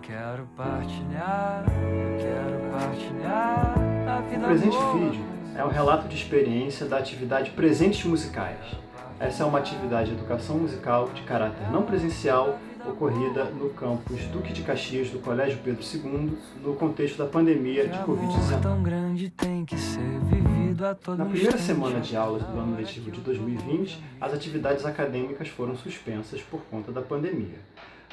quero partilhar a vida. O presente vídeo é um relato de experiência da atividade Presentes Musicais. Essa é uma atividade de educação musical de caráter não presencial, ocorrida no campus Duque de Caxias do Colégio Pedro II, no contexto da pandemia de Covid-19. Na primeira semana de aulas do ano letivo de 2020, as atividades acadêmicas foram suspensas por conta da pandemia.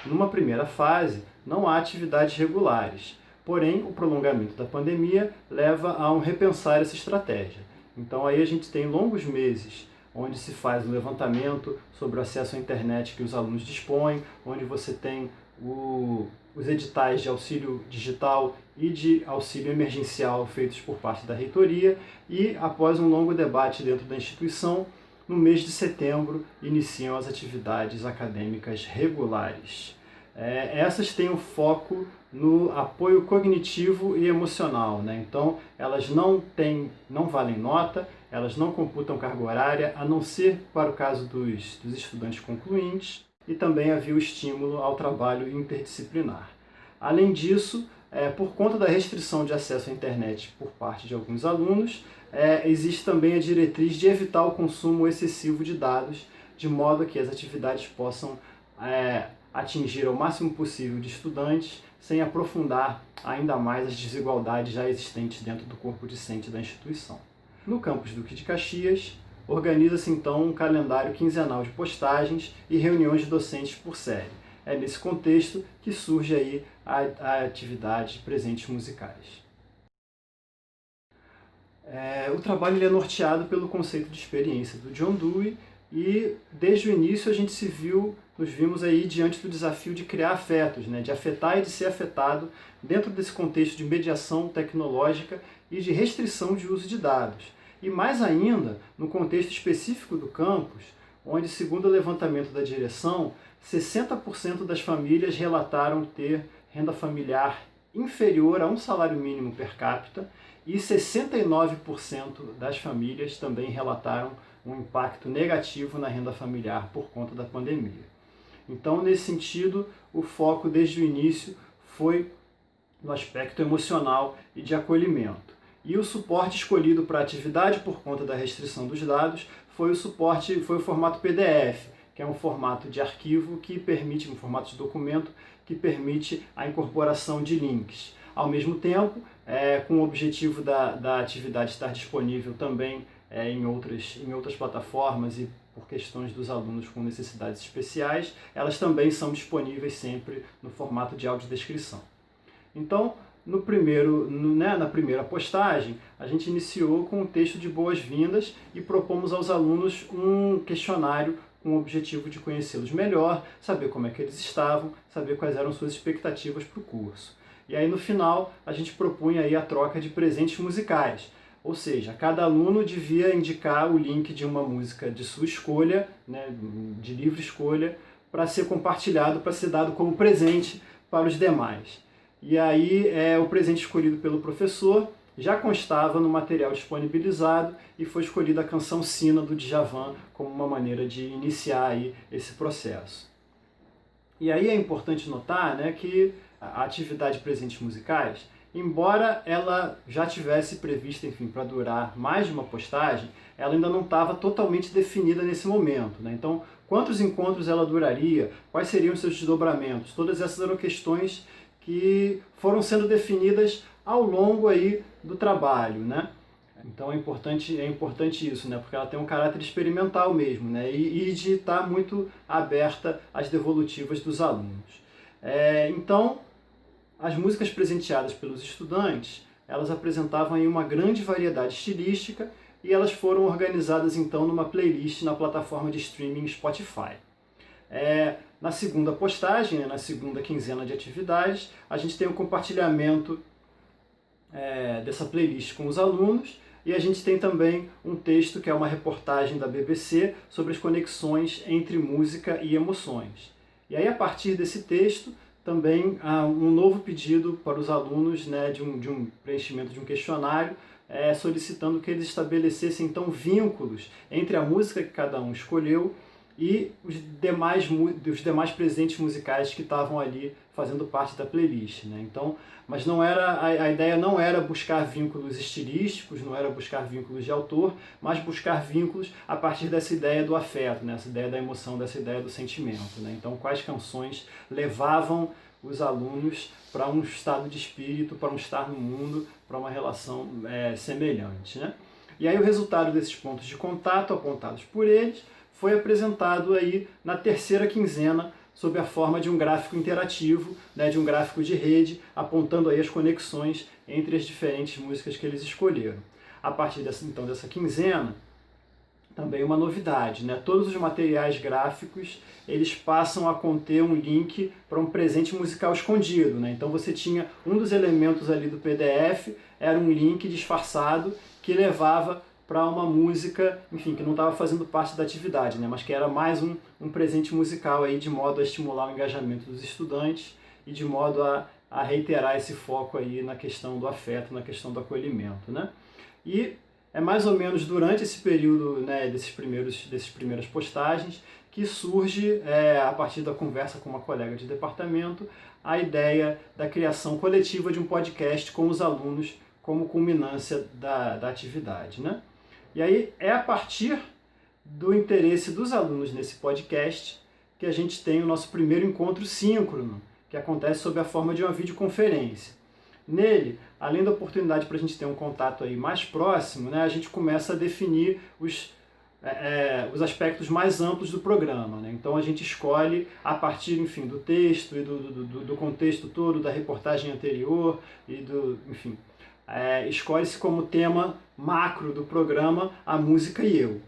Numa primeira fase, não há atividades regulares, porém o prolongamento da pandemia leva a repensar essa estratégia. Então aí a gente tem longos meses onde se faz um levantamento sobre o acesso à internet que os alunos dispõem, onde você tem os editais de auxílio digital e de auxílio emergencial feitos por parte da reitoria e, após um longo debate dentro da instituição, no mês de setembro iniciam as atividades acadêmicas regulares. Essas têm o foco no apoio cognitivo e emocional, né? Então elas não valem nota, elas não computam carga horária, a não ser para o caso dos estudantes concluintes, e também havia o estímulo ao trabalho interdisciplinar. Além disso, por conta da restrição de acesso à internet por parte de alguns alunos, existe também a diretriz de evitar o consumo excessivo de dados, de modo que as atividades possam atingir ao máximo possível de estudantes, sem aprofundar ainda mais as desigualdades já existentes dentro do corpo discente da instituição. No campus Duque de Caxias, organiza-se então um calendário quinzenal de postagens e reuniões de docentes por série. É nesse contexto que surge aí a atividade de Presentes Musicais. O trabalho é norteado pelo conceito de experiência do John Dewey e desde o início a gente nos vimos aí diante do desafio de criar afetos, né? De afetar e de ser afetado dentro desse contexto de mediação tecnológica e de restrição de uso de dados. E mais ainda, no contexto específico do campus, onde, segundo o levantamento da direção, 60% das famílias relataram ter renda familiar inferior a um salário mínimo per capita e 69% das famílias também relataram um impacto negativo na renda familiar por conta da pandemia. Então, nesse sentido, o foco desde o início foi no aspecto emocional e de acolhimento. E o suporte escolhido para a atividade, por conta da restrição dos dados, foi o formato PDF, que é um formato de arquivo que permite, um formato de documento, que permite a incorporação de links. Ao mesmo tempo, com o objetivo da atividade estar disponível também em outras plataformas e por questões dos alunos com necessidades especiais, elas também são disponíveis sempre no formato de audiodescrição. Então, na primeira postagem, a gente iniciou com um texto de boas-vindas e propomos aos alunos um questionário com o objetivo de conhecê-los melhor, saber como é que eles estavam, saber quais eram suas expectativas para o curso. E aí, no final, a gente propunha aí a troca de presentes musicais. Ou seja, cada aluno devia indicar o link de uma música de sua escolha, né, de livre escolha, para ser compartilhado, para ser dado como presente para os demais. E aí o presente escolhido pelo professor já constava no material disponibilizado e foi escolhida a canção Sina do Djavan como uma maneira de iniciar aí esse processo. E aí é importante notar, né, que a atividade Presentes Musicais, embora ela já tivesse prevista, enfim, para durar mais de uma postagem, ela ainda não estava totalmente definida nesse momento, né? Então, quantos encontros ela duraria, quais seriam os seus desdobramentos, todas essas eram questões que foram sendo definidas ao longo aí do trabalho, né? Então é importante isso, né? Porque ela tem um caráter experimental mesmo, né? E de estar muito aberta às devolutivas dos alunos. Então, as músicas presenteadas pelos estudantes, elas apresentavam aí uma grande variedade estilística e elas foram organizadas então numa playlist na plataforma de streaming Spotify. Na segunda postagem, na segunda quinzena de atividades, a gente tem o compartilhamento dessa playlist com os alunos e a gente tem também um texto que é uma reportagem da BBC sobre as conexões entre música e emoções. E aí, a partir desse texto, também há um novo pedido para os alunos, né, de um preenchimento de um questionário, solicitando que eles estabelecessem então vínculos entre a música que cada um escolheu e os demais presentes musicais que estavam ali fazendo parte da playlist, né? Então, mas não era a ideia não era buscar vínculos estilísticos, não era buscar vínculos de autor, mas buscar vínculos a partir dessa ideia do afeto, né? Essa ideia da emoção, dessa ideia do sentimento, né? Então, quais canções levavam os alunos para um estado de espírito, para um estar no mundo, para uma relação semelhante, né? E aí o resultado desses pontos de contato apontados por eles foi apresentado aí na terceira quinzena sob a forma de um gráfico interativo, né, de um gráfico de rede, apontando aí as conexões entre as diferentes músicas que eles escolheram. A partir dessa quinzena, também uma novidade, né? Todos os materiais gráficos eles passam a conter um link para um presente musical escondido, né? Então você tinha um dos elementos ali do PDF, era um link disfarçado que levava para uma música, enfim, que não estava fazendo parte da atividade, né? Mas que era mais um presente musical aí, de modo a estimular o engajamento dos estudantes e de modo a reiterar esse foco aí na questão do afeto, na questão do acolhimento, né? E é mais ou menos durante esse período, né, dessas primeiras postagens que surge, a partir da conversa com uma colega de departamento, a ideia da criação coletiva de um podcast com os alunos como culminância da atividade, né? E aí é a partir do interesse dos alunos nesse podcast que a gente tem o nosso primeiro encontro síncrono, que acontece sob a forma de uma videoconferência. Nele, além da oportunidade para a gente ter um contato aí mais próximo, né, a gente começa a definir os aspectos mais amplos do programa, né? Então a gente escolhe a partir, enfim, do texto e do contexto todo, da reportagem anterior e enfim, escolhe-se como tema macro do programa a música e eu.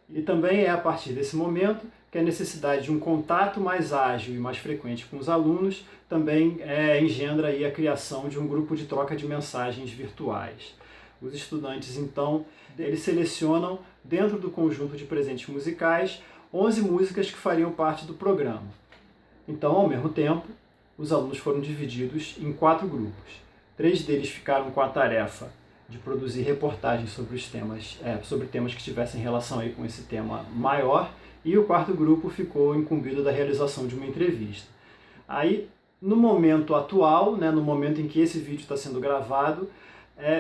E também é a partir desse momento que a necessidade de um contato mais ágil e mais frequente com os alunos também engendra aí a criação de um grupo de troca de mensagens virtuais. Os estudantes, então, eles selecionam, dentro do conjunto de presentes musicais, 11 músicas que fariam parte do programa. Então, ao mesmo tempo, os alunos foram divididos em 4 grupos. 3 deles ficaram com a tarefa de produzir reportagens sobre temas que tivessem relação aí com esse tema maior, e o 4º grupo ficou incumbido da realização de uma entrevista. Aí, no momento atual, né, no momento em que esse vídeo está sendo gravado,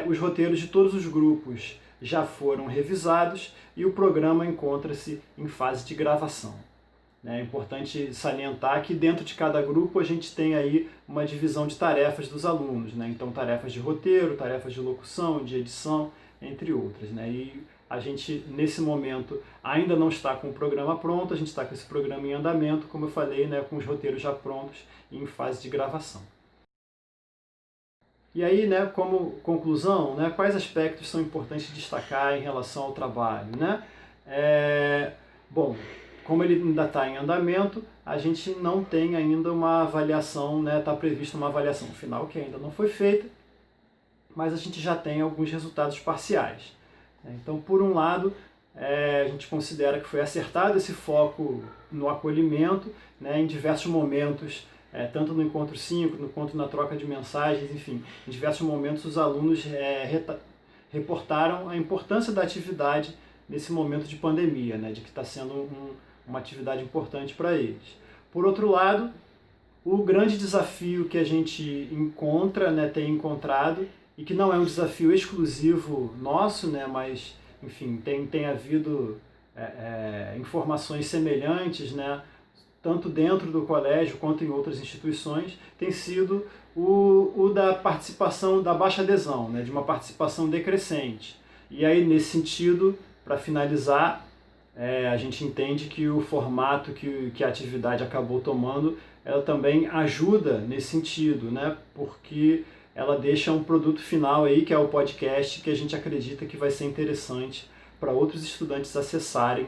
os roteiros de todos os grupos já foram revisados e o programa encontra-se em fase de gravação. É importante salientar que dentro de cada grupo a gente tem aí uma divisão de tarefas dos alunos, né? Então tarefas de roteiro, tarefas de locução, de edição, entre outras, né? E a gente, nesse momento, ainda não está com o programa pronto, a gente está com esse programa em andamento, como eu falei, né, com os roteiros já prontos e em fase de gravação. E aí, né, como conclusão, né, quais aspectos são importantes destacar em relação ao trabalho, né? Bom, como ele ainda está em andamento, a gente não tem ainda uma avaliação, né, está prevista uma avaliação final que ainda não foi feita, mas a gente já tem alguns resultados parciais. Então, por um lado, a gente considera que foi acertado esse foco no acolhimento, né, em diversos momentos, tanto no encontro síncrono quanto na troca de mensagens, enfim, em diversos momentos os alunos reportaram a importância da atividade nesse momento de pandemia, né, de que está sendo uma atividade importante para eles. Por outro lado, o grande desafio que a gente encontra, né, tem encontrado, e que não é um desafio exclusivo nosso, né, mas, enfim, tem havido informações semelhantes, né, tanto dentro do colégio quanto em outras instituições, tem sido o da participação, da baixa adesão, né, de uma participação decrescente. E aí, nesse sentido, para finalizar, a gente entende que o formato que a atividade acabou tomando, ela também ajuda nesse sentido, né, porque ela deixa um produto final aí, que é o podcast, que a gente acredita que vai ser interessante para outros estudantes acessarem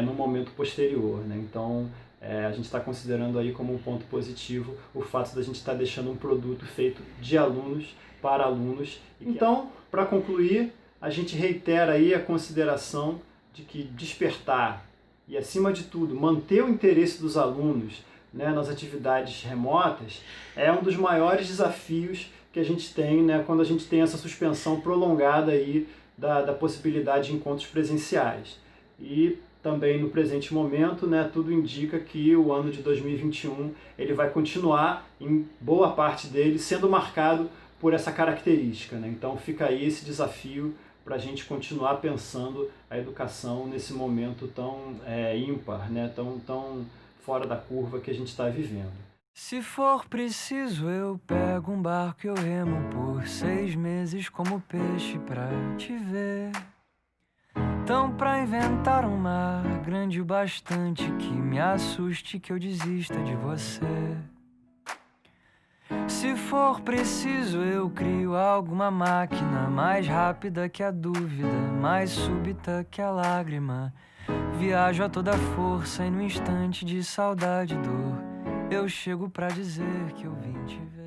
no momento posterior, né? Então, a gente está considerando aí como um ponto positivo o fato da gente estar deixando um produto feito de alunos para alunos. Então, para concluir, a gente reitera aí a consideração de que despertar e, acima de tudo, manter o interesse dos alunos, né, nas atividades remotas é um dos maiores desafios que a gente tem, né, quando a gente tem essa suspensão prolongada aí da possibilidade de encontros presenciais. E também no presente momento, né, tudo indica que o ano de 2021 ele vai continuar, em boa parte dele, sendo marcado por essa característica, né? Então fica aí esse desafio para a gente continuar pensando a educação nesse momento tão ímpar, né? tão fora da curva que a gente está vivendo. Se for preciso, eu pego um barco e eu remo por 6 meses como peixe pra te ver. Então, pra inventar um mar grande o bastante que me assuste, que eu desista de você. Se for preciso, eu crio alguma máquina mais rápida que a dúvida, mais súbita que a lágrima. Viajo a toda força e no instante de saudade e dor, eu chego pra dizer que eu vim te ver.